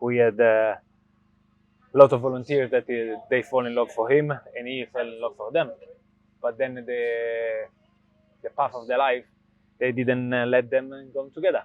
We had a lot of volunteers that they fall in love for him and he fell in love for them. But then the path of their life, they didn't let them go together.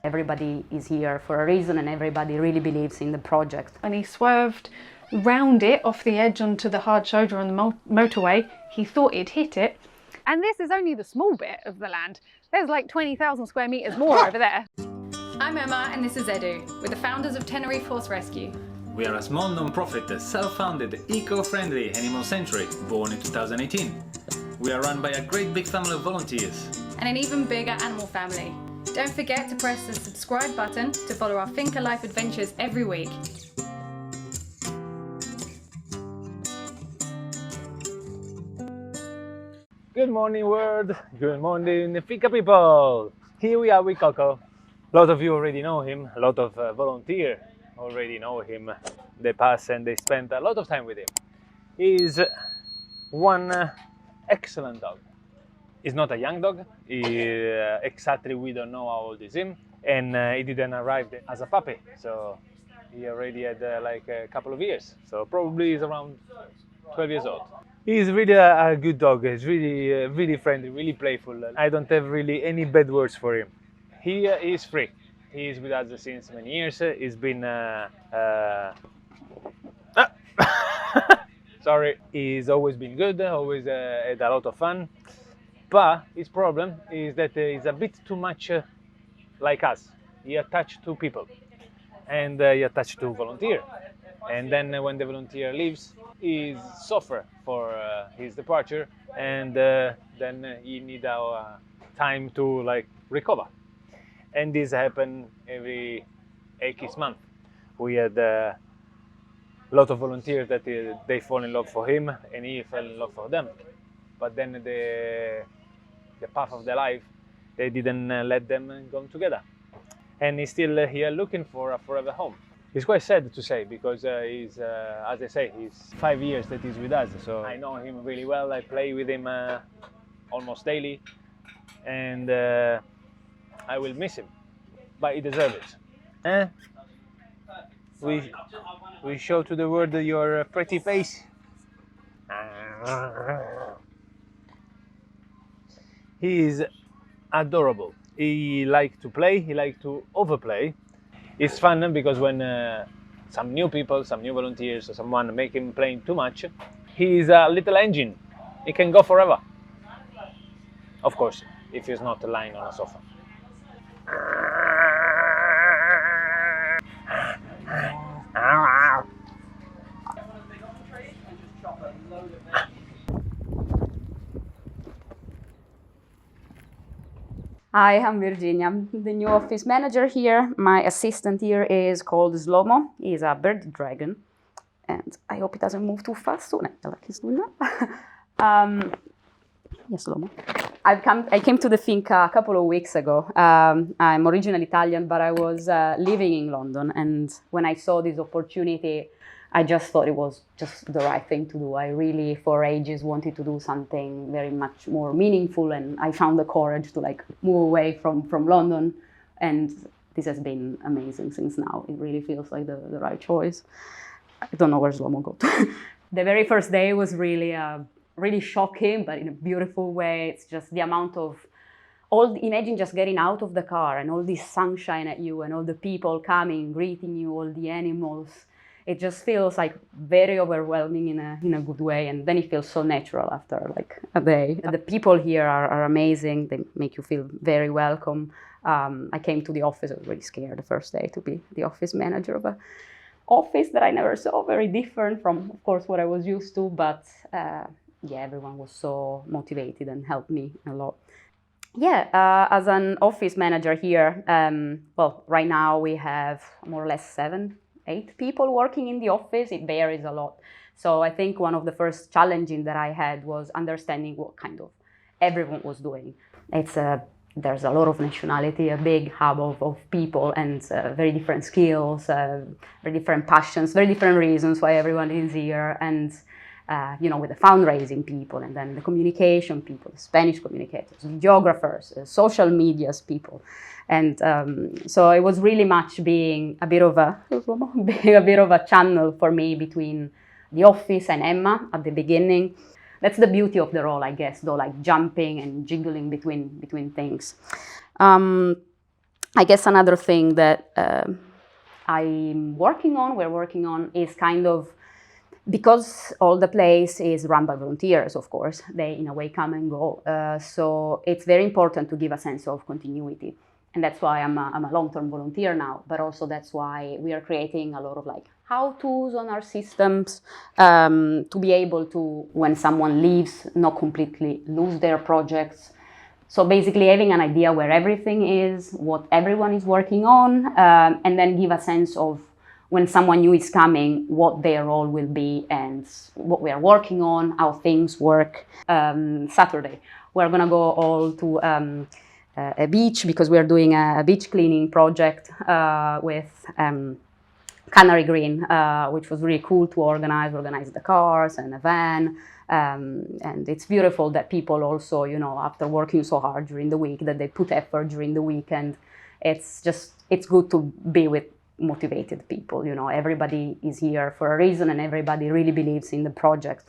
Everybody is here for a reason and everybody really believes in the project. And he swerved round it off the edge onto the hard shoulder on the motorway. He thought he'd hit it. And this is only the small bit of the land. There's like 20,000 square metres more over there. I'm Emma and this is Edu. We're the founders of Tenerife Horse Rescue. We are a small non-profit, self-founded, eco-friendly animal sanctuary born in 2018. We are run by a great big family of volunteers. And an even bigger animal family. Don't forget to press the subscribe button to follow our Finca life adventures every week. Good morning world, good morning Finca people. Here we are with Coco. A lot of you already know him, a lot of volunteers already know him. They pass and they spend a lot of time with him. He's one excellent dog. He's not a young dog, exactly we don't know how old is him, and he didn't arrive as a puppy, so he already had like a couple of years, so probably he's around 12 years old. He's really a good dog. He's really friendly, really playful. I don't have really any bad words for him. He is free. He's with us since many years. He's been sorry. He's always been good. Always had a lot of fun. But his problem is that he's a bit too much like us. He attached to people, and he attached to volunteer. And then when the volunteer leaves, he suffers for his departure, and then he needs our time to like recover. And this happens every 8 months. We had a lot of volunteers that they fall in love for him and he fell in love for them. But then the path of their life, they didn't let them go together. And he's still here looking for a forever home. It's quite sad to say because he's, as I say, he's 5 years that he's with us. So I know him really well. I play with him almost daily, and I will miss him, but he deserves it. We show to the world your pretty face. He is adorable. He likes to play. He likes to overplay. It's fun because when some new people, some new volunteers, or someone make him playing too much, he's a little engine. He can go forever. Of course, if he's not lying on a sofa. Hi, I'm Virginia. I'm the new office manager here. My assistant here is called Slomo. He's a bird dragon. And I hope he doesn't move too fast soon, like he's doing now. Yes, Slomo. I came to the Finca a couple of weeks ago. I'm originally Italian, but I was living in London. And when I saw this opportunity, I just thought it was just the right thing to do. I really, for ages, wanted to do something very much more meaningful, and I found the courage to like move away from London, and this has been amazing since now. It really feels like the right choice. I don't know where Slomo got. The very first day was really shocking, but in a beautiful way. It's just the amount of imagine just getting out of the car and all this sunshine at you and all the people coming, greeting you, all the animals. It just feels like very overwhelming in a good way, and then it feels so natural after like a day. The people here are amazing. They make you feel very welcome. I came to the office. I was really scared the first day to be the office manager of an office that I never saw, very different from, of course, what I was used to. But yeah, everyone was so motivated and helped me a lot. Yeah, as an office manager here, well, right now we have more or less 7-8 people working in the office. It varies a lot. So I think one of the first challenges that I had was understanding what kind of everyone was doing. There's a lot of nationality, a big hub of people, and very different skills, very different passions, very different reasons why everyone is here. And you know, with the fundraising people, and then the communication people, the Spanish communicators, videographers, social medias people. And so it was really much being a bit of a channel for me between the office and Emma at the beginning. That's the beauty of the role, I guess, though, like jumping and jiggling between things. I guess another thing that we're working on is kind of, because all the place is run by volunteers, of course, they in a way come and go. So it's very important to give a sense of continuity. And that's why I'm a long-term volunteer now, but also that's why we are creating a lot of like how-tos on our systems to be able to, when someone leaves, not completely lose their projects. So basically having an idea where everything is, what everyone is working on, and then give a sense of when someone new is coming, what their role will be and what we are working on, how things work. Saturday, we're gonna go all to a beach because we're doing a beach cleaning project with Canary Green, which was really cool to organize the cars and a van. And it's beautiful that people also, you know, after working so hard during the week, that they put effort during the weekend. It's good to be with motivated people, you know, everybody is here for a reason and everybody really believes in the project,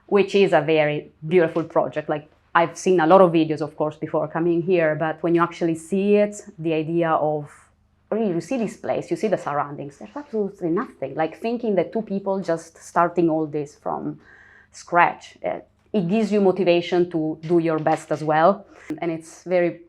which is a very beautiful project. Like, I've seen a lot of videos, of course, before coming here, but when you actually see it, the idea of, really, you see this place, you see the surroundings, there's absolutely nothing. Like thinking that two people just starting all this from scratch, it gives you motivation to do your best as well. And it's very,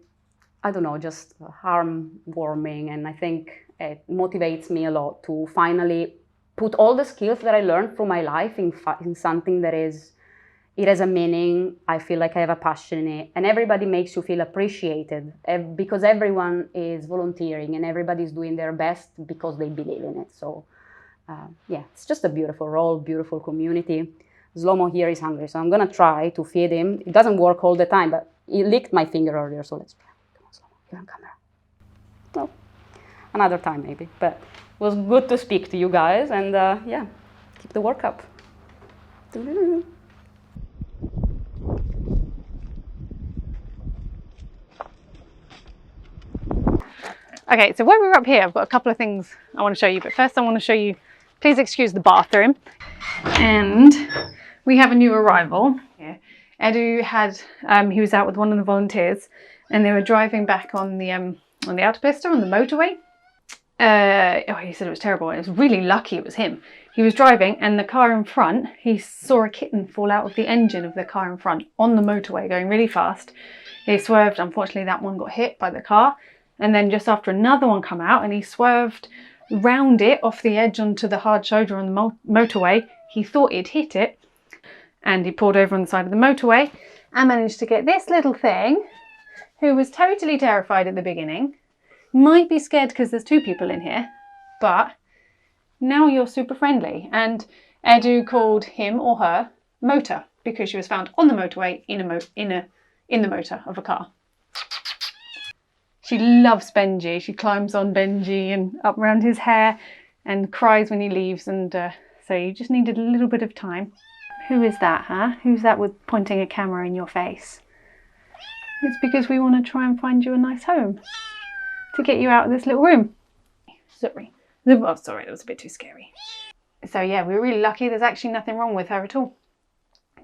I don't know, just heartwarming, and I think it motivates me a lot to finally put all the skills that I learned through my life in something that it has a meaning. I feel like I have a passion in it, and everybody makes you feel appreciated because everyone is volunteering and everybody's doing their best because they believe in it. So yeah, it's just a beautiful role, beautiful community. Zlomo here is hungry, so I'm gonna try to feed him. It doesn't work all the time, but he licked my finger earlier, so let's try. Come on, Zlomo, you're on camera. No, another time maybe, but it was good to speak to you guys, and yeah, keep the work up. Okay, so when we're up here, I've got a couple of things I want to show you, but first I want to show you, please excuse the bathroom. And we have a new arrival. Yeah. Edu had, he was out with one of the volunteers and they were driving back on the autopista, on the motorway. He said it was terrible. It was really lucky it was him. He was driving and the car in front, he saw a kitten fall out of the engine of the car in front on the motorway going really fast. He swerved, unfortunately that one got hit by the car. And then just after another one come out and he swerved round it off the edge onto the hard shoulder on the motorway. He thought he'd hit it and he pulled over on the side of the motorway and managed to get this little thing, who was totally terrified at the beginning, might be scared because there's two people in here, but now you're super friendly. And Edu called him or her Motor because she was found on the motorway in the motor of a car. She loves Benji. She climbs on Benji and up around his hair and cries when he leaves, and so you just needed a little bit of time. Who is that, huh? Who's that with pointing a camera in your face? It's because we want to try and find you a nice home to get you out of this little room. Sorry. Oh, sorry, that was a bit too scary. So yeah, we're really lucky. There's actually nothing wrong with her at all.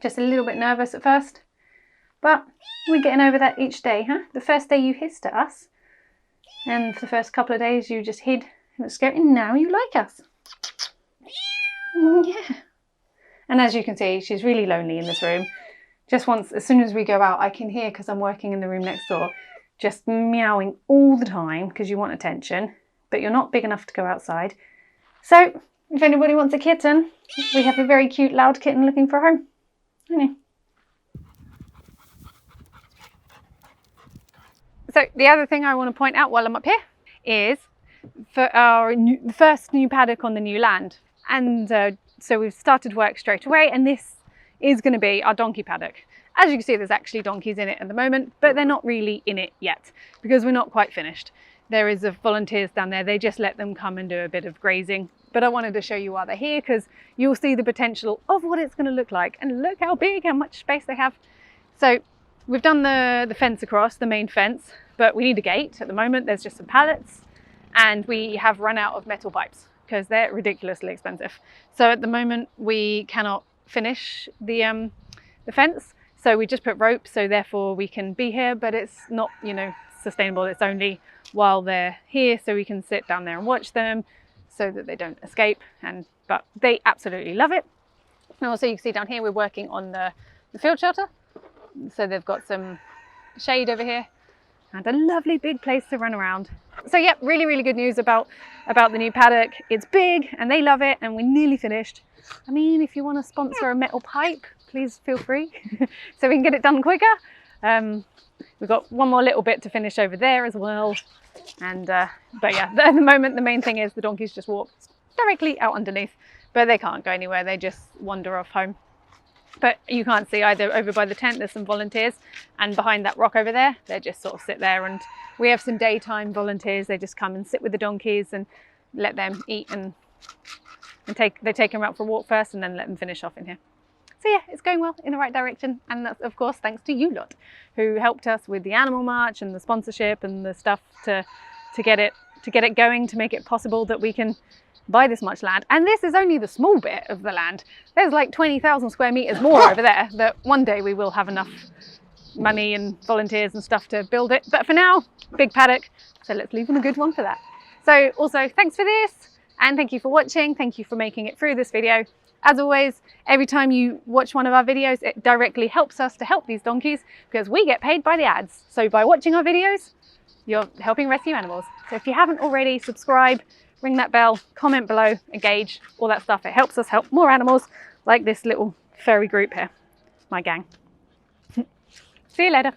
Just a little bit nervous at first, but we're getting over that each day, huh? The first day you hissed at us, and for the first couple of days you just hid. It was scary. And now you like us. Yeah. And as you can see, she's really lonely in this room. Just once, as soon as we go out, I can hear, because I'm working in the room next door, just meowing all the time because you want attention, but you're not big enough to go outside. So if anybody wants a kitten, we have a very cute, loud kitten looking for a home. Anyway. So the other thing I want to point out while I'm up here is for the first new paddock on the new land. And so we've started work straight away, and this is going to be our donkey paddock. As you can see, there's actually donkeys in it at the moment, but they're not really in it yet because we're not quite finished. There is volunteers down there. They just let them come and do a bit of grazing. But I wanted to show you while they're here because you'll see the potential of what it's going to look like. And look how big, how much space they have. So we've done the fence across, the main fence, but we need a gate. At the moment there's just some pallets, and we have run out of metal pipes because they're ridiculously expensive. So at the moment we cannot finish the fence, so we just put rope, so therefore we can be here, but it's not, you know, sustainable. It's only while they're here, so we can sit down there and watch them so that they don't escape. But they absolutely love it. And also you can see down here we're working on the field shelter, so they've got some shade over here and a lovely big place to run around. So yeah, really good news about the new paddock. It's big and they love it, and we're nearly finished. I mean, if you want to sponsor a metal pipe, please feel free so we can get it done quicker. We've got one more little bit to finish over there as well. And but yeah, at the moment the main thing is the donkeys just walk directly out underneath, but they can't go anywhere, they just wander off home. But you can't see either. Over by the tent there's some volunteers, and behind that rock over there they just sort of sit there, and we have some daytime volunteers. They just come and sit with the donkeys and let them eat, and they take them out for a walk first and then let them finish off in here. So yeah, it's going well, in the right direction, and that's of course thanks to you lot who helped us with the animal march and the sponsorship and the stuff to get it going, to make it possible that we can buy this much land. And this is only the small bit of the land. There's like 20,000 square meters more over there that one day we will have enough money and volunteers and stuff to build it. But for now, big paddock, so let's leave on a good one for that. So also thanks for this, and thank you for watching. Thank you for making it through this video. As always, every time you watch one of our videos, it directly helps us to help these donkeys, because we get paid by the ads. So by watching our videos, you're helping rescue animals. So if you haven't already, subscribe, ring that bell, comment below, engage, all that stuff. It helps us help more animals like this little furry group here, my gang. See you later.